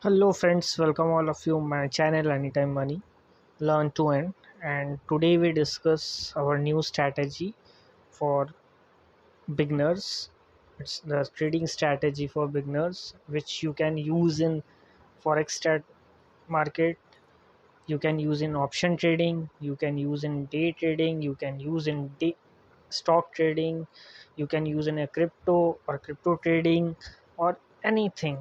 Hello friends, welcome all of you my channel Anytime Money Learn to Earn, and today we discuss our new strategy for beginners. It's the trading strategy for beginners which you can use in Forex market, you can use in option trading, you can use in day trading, you can use in stock trading, you can use in a crypto or crypto trading or anything.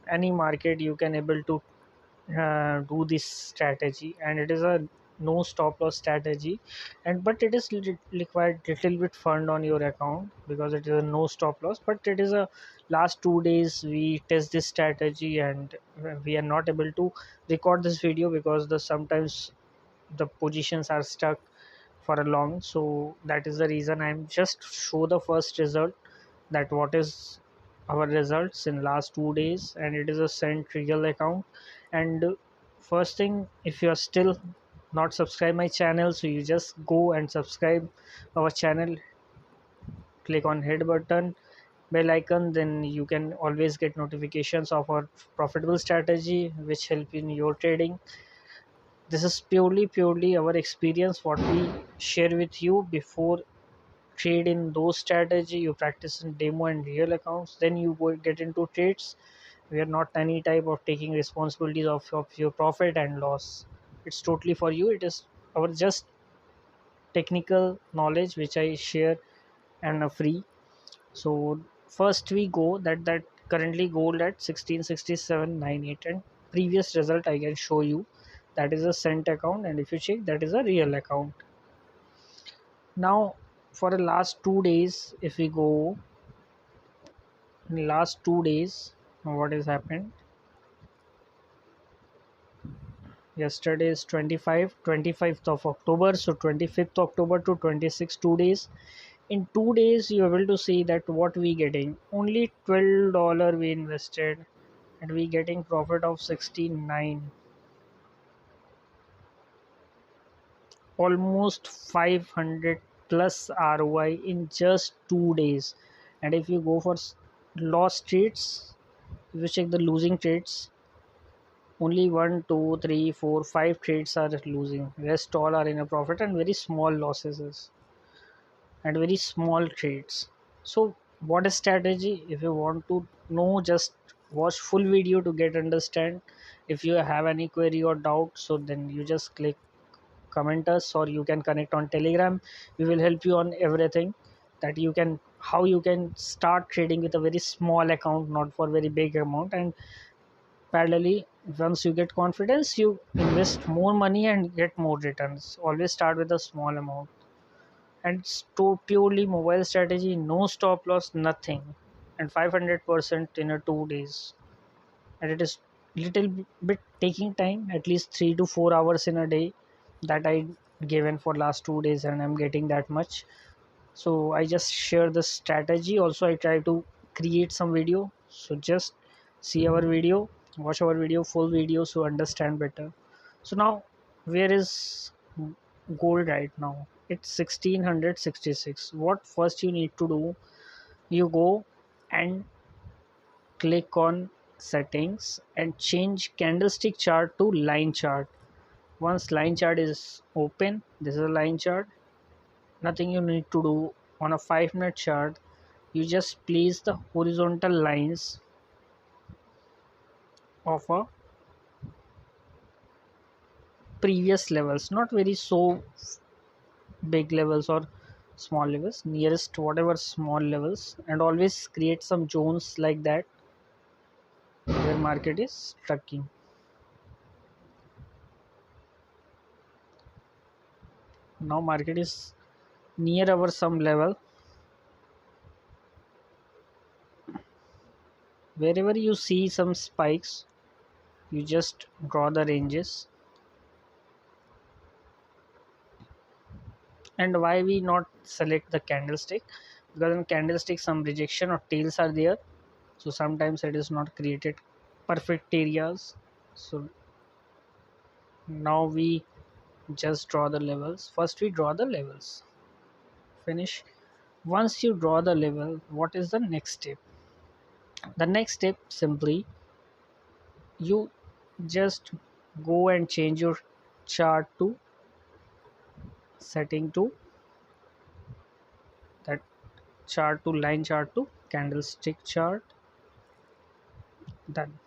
Any market you can able to do this strategy, and it is a no stop loss strategy, and but it is required little bit fund on your account because it is a no stop loss. But it is a last 2 days we test this strategy, and we are not able to record this video because the sometimes the positions are stuck for a long. So that is the reason I'm just show the first result, that what is our results in last 2 days, and it is a sent real account. And first thing, if you are still not subscribe my channel, so you just go and subscribe our channel, click on hit button, bell icon, then you can always get notifications of our profitable strategy which help in your trading. This is purely our experience what we share with you. Before trade in those strategy, you practice in demo and real accounts, then you go get into trades. We are not any type of taking responsibilities of your profit and loss. It's totally for you. It is our just technical knowledge which I share and free. So first we go that currently gold at 1667.98, and previous result I can show you. That is a sent account, and if you check, that is a real account. Now for the last 2 days, if we go in last 2 days, what has happened? Yesterday is 25th of October, so 25th October to 26th, 2 days. In 2 days you are able to see that what we getting, only $12 we invested, and we getting profit of 69, almost 500 plus ROI in just 2 days. And if you go for loss trades, if you check the losing trades, only one, two, three, four, 5 trades are losing. Rest all are in a profit, and very small losses and very small trades. So what is strategy? If you want to know, just watch full video to get understand. If you have any query or doubt, so then you just click comment us, or you can connect on Telegram. We will help you on everything, that you can how you can start trading with a very small account, not for very big amount. And parallelly, once you get confidence, you invest more money and get more returns. Always start with a small amount. And it's purely mobile strategy, no stop loss, nothing, and 500% in a 2 days. And it is little bit taking time, at least 3 to 4 hours in a day, that I given for last 2 days, and I'm getting that much. So I just share the strategy. Also I try to create some video, so just see our video, watch our video, full video, so understand better. So now, where is gold right now? It's 1666. What first you need to do, you go and click on settings and change candlestick chart to line chart. Once line chart is open, this is a line chart, nothing you need to do. On a 5-minute chart, you just place the horizontal lines of a previous levels, not very so big levels or small levels, nearest whatever small levels, and always create some zones like that where market is trucking. Now market is near our some level. Wherever you see some spikes, you just draw the ranges. And why we not select the candlestick? Because in candlestick some rejection or tails are there, so sometimes it is not created perfect areas. So now we just draw the levels. First we draw the levels, finish. Once you draw the level, what is the next step? The next step, simply you just go and change your chart to setting to that chart to line chart to candlestick chart. Done.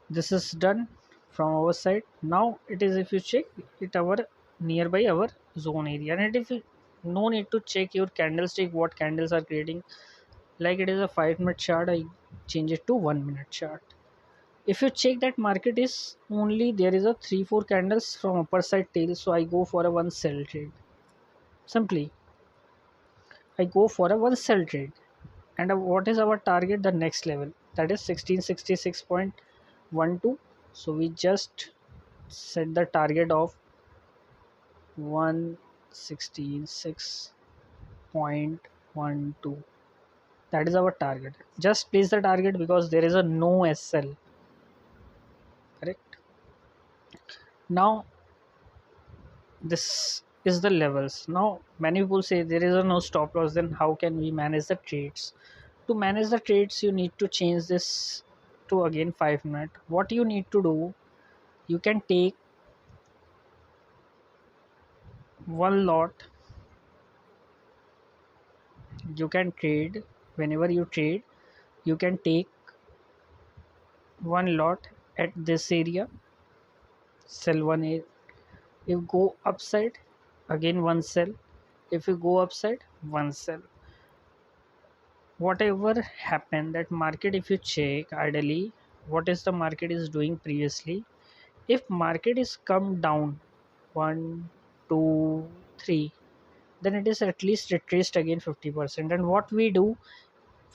This is done from our side. Now it is, if you check it, our nearby our zone area, and if you no need to check your candlestick what candles are creating. Like it is a 5 minute chart, I change it to 1 minute chart. If you check that market is only there is a 3-4 candles from upper side tail, so I go for a one sell trade. Simply I go for a one sell trade. And what is our target? The next level, that is 1666.12. So we just set the target of 116.12. That is our target. Just place the target because there is a no SL. Correct. Now this is the levels. Now many people say there is a no stop loss, then how can we manage the trades? To manage the trades you need to change this to again 5 minute. What you need to do, you can take one lot. You can trade, whenever you trade you can take one lot at this area, sell one. If you go upside, again one sell. If you go upside, one sell. Whatever happened that market, if you check ideally what is the market is doing previously, if market is come down 1 2 3, then it is at least retraced again 50%. And what we do,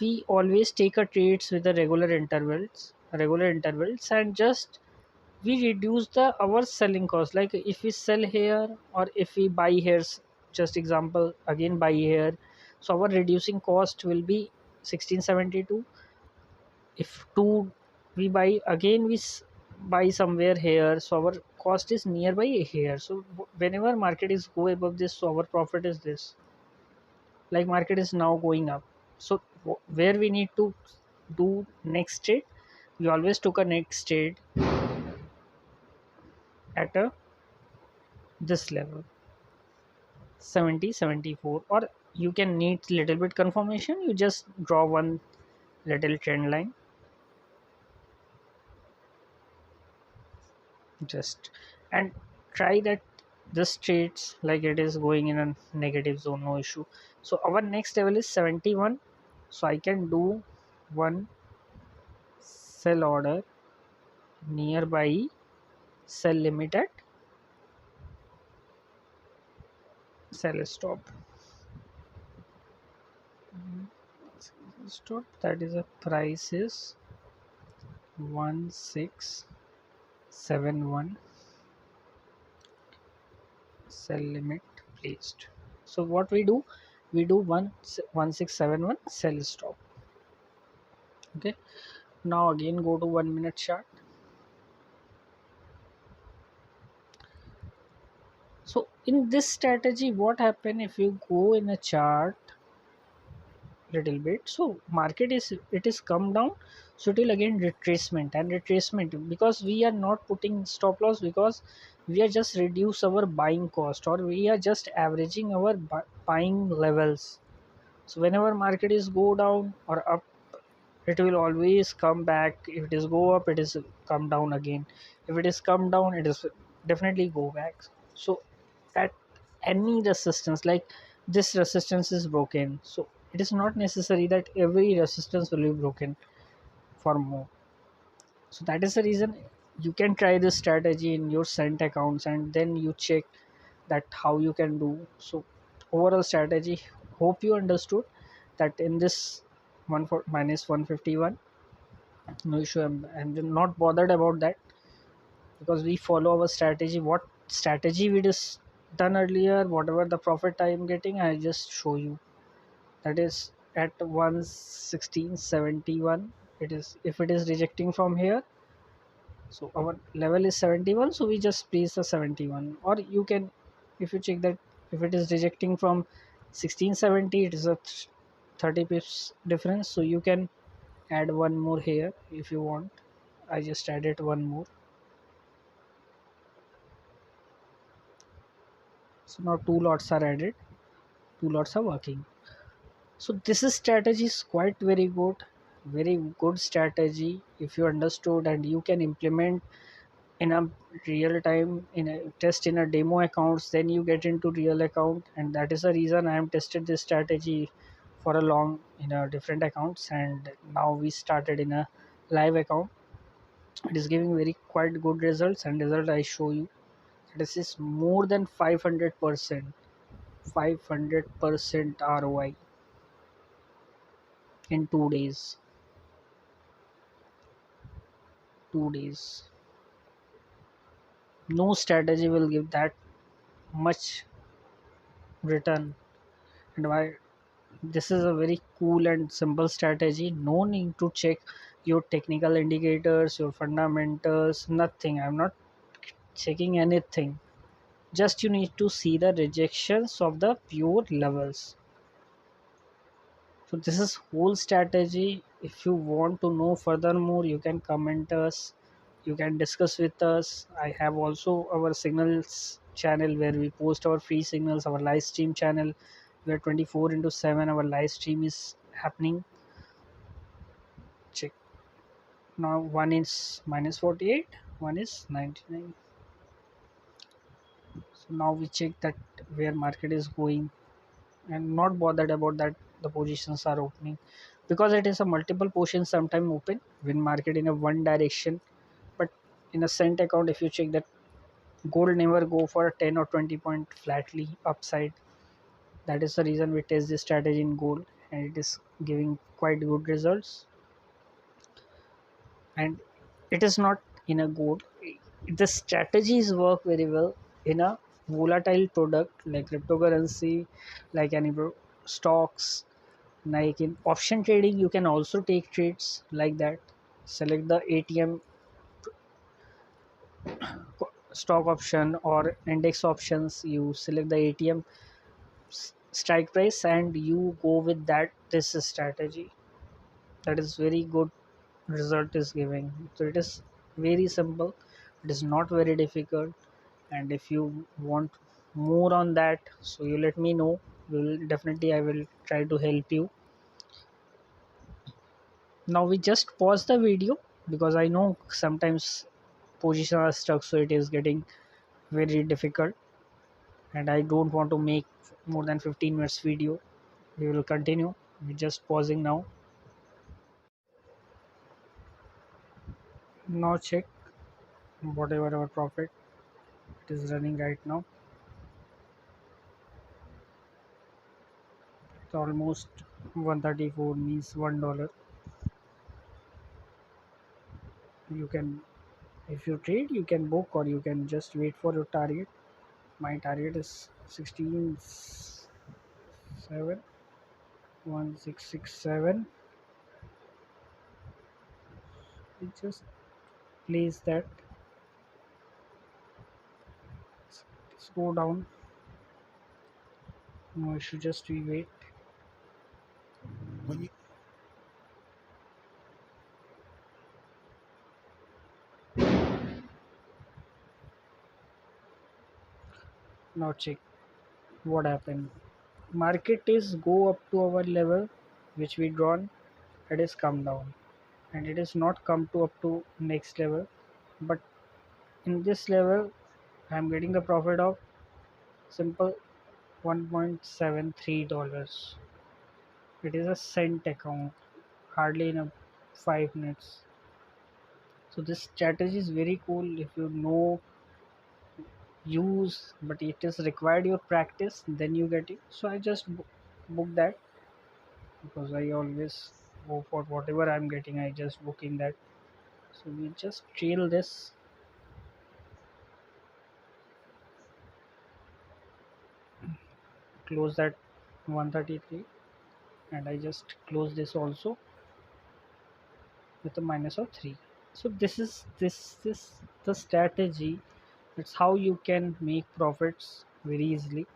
we always take a trades with the regular intervals, and just we reduce the our selling cost. Like if we sell here or if we buy here, just example again buy here, so our reducing cost will be 1672. If two we buy again, buy somewhere here, so our cost is nearby here. So whenever market is go above this, so our profit is this. Like market is now going up, so where we need to do next trade, we always took a next trade at a this level 70-74, or you can need little bit confirmation, you just draw one little trend line, just and try that this trades like it is going in a negative zone, no issue. So our next level is 71, so I can do one sell order nearby sell limit at sell stop. Stop, that is a price is 1671, sell limit placed. So what we do, we do 1671 sell stop. Okay, now again go to 1 minute chart. So in this strategy what happen, if you go in a chart little bit, so market is it is come down, so it will again retracement and retracement, because we are not putting stop loss, because we are just reduce our buying cost, or we are just averaging our buying levels. So whenever market is go down or up, it will always come back. If it is go up, it is come down again. If it is come down, it is definitely go back. So at any resistance, like this resistance is broken, so it is not necessary that every resistance will be broken for more. So that is the reason you can try this strategy in your sent accounts, and then you check that how you can do. So overall strategy, hope you understood that in this 1 for minus 151, no issue. I'm not bothered about that, because we follow our strategy. What strategy we just done earlier, whatever the profit I am getting, I just show you. That is at 116.71. It is, if it is rejecting from here, so our level is 71, so we just place the 71. Or you can, if you check that if it is rejecting from 1670, it is a 30 pips difference, so you can add one more here if you want. I just added one more. So now two lots are added, two lots are working. So this is strategy is quite very good strategy if you understood and you can implement in a real time in a test in a demo accounts, then you get into real account. And that is the reason I am tested this strategy for a long in a different accounts, and now we started in a live account. It is giving very quite good results, and result I show you. This is more than 500%, 500% ROI in 2 days. 2 days. No strategy will give that much return. And why? This is a very cool and simple strategy. No need to check your technical indicators, your fundamentals, nothing. I'm not checking anything. Just you need to see the rejections of the pure levels. So this is whole strategy. If you want to know furthermore, you can comment us. You can discuss with us. I have also our signals channel where we post our free signals, our live stream channel where 24 into 7 our live stream is happening. Check. Now one is minus 48, one is 99. So now we check that where market is going, and not bothered about that the positions are opening, because it is a multiple positions sometime open when market in a one direction. But in a cent account, if you check that gold never go for a 10 or 20 point flatly upside. That is the reason we test this strategy in gold, and it is giving quite good results. And it is not in a gold. The strategies work very well in a volatile product like cryptocurrency, like any stocks. Like in option trading, you can also take trades like that. Select the ATM stock option or index options. You select the ATM strike price and you go with that. This is strategy that is very good result is giving. So it is very simple. It is not very difficult. And if you want more on that, so you let me know. Will definitely I will try to help you. Now we just pause the video because I know sometimes positions are stuck, so it is getting very difficult, and I don't want to make more than 15 minutes video. We will continue. We're just pausing now. Now check whatever our profit it is running right now. It's almost 134, means $1. You can, if you trade, you can book or you can just wait for your target. My target is 16,71667. We just place that. Let's go down. No issue, just we wait. When you now check what happened. Market is go up to our level which we drawn. It is come down and it is not come to up to next level, but in this level I am getting the profit of simple $1.73. It is a cent account, hardly in a 5 minutes. So this strategy is very cool if you know use, but it is required your practice, then you get it. So I just book that because I always go for whatever I'm getting, I just booking that. So we just trail this. Close that 133, and I just close this also with a minus of 3. So this is the strategy. It's how you can make profits very easily.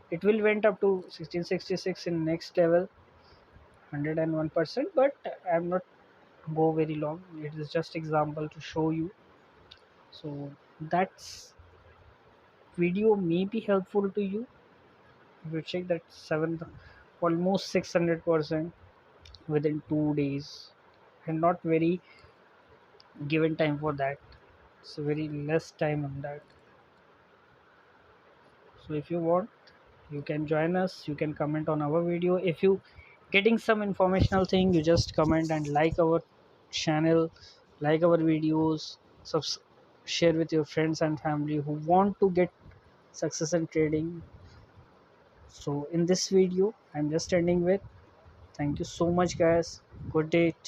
It will went up to 1666 in next level, 101%, but I'm not go very long. It is just example to show you. So that's video may be helpful to you. If you check that seventh, almost 600% within 2 days, and not very given time for that. It's very less time on that. So if you want, you can join us. You can comment on our video. If you getting some informational thing, you just comment and like our channel, like our videos, share with your friends and family who want to get success in trading. So in this video, I'm just ending with thank you so much, guys. Good day. Take